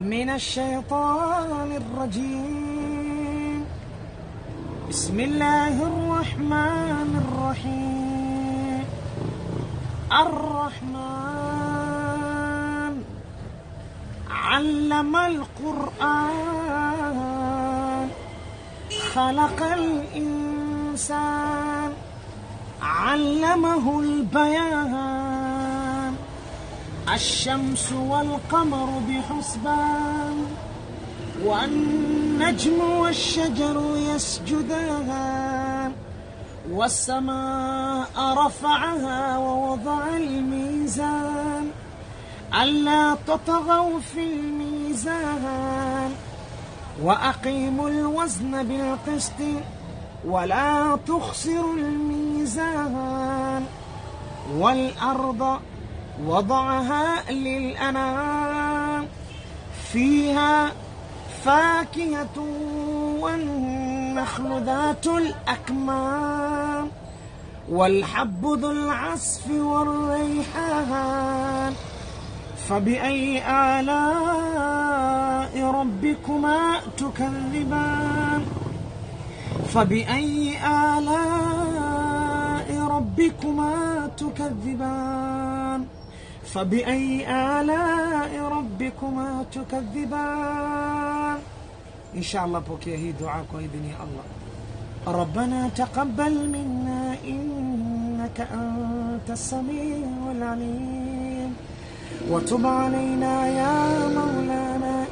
من الشيطان الرجيم. بسم الله الرحمن الرحيم. الرحمن علم القرآن خلق الإنسان علمه البيان. الشمس والقمر بحسبان والنجم والشجر يسجدان والسماء رفعها ووضع الميزان ألا تطغوا في الميزان وأقيموا الوزن بالقسط ولا تخسروا الميزان. والأرض وضعها للأنام فيها فاكهة والنخل ذات الأكمام والحب ذو العصف والريحان. فبأي آلاء ربكما تكذبان؟ فبأي آلاء ربكما تكذبان؟ فبأي آلاء ربكما تكذبان؟ إن شاء الله بوكي هي دعاك وإذن يا الله. ربنا تقبل منا إنك أنت السميع العليم وتب علينا يا مولانا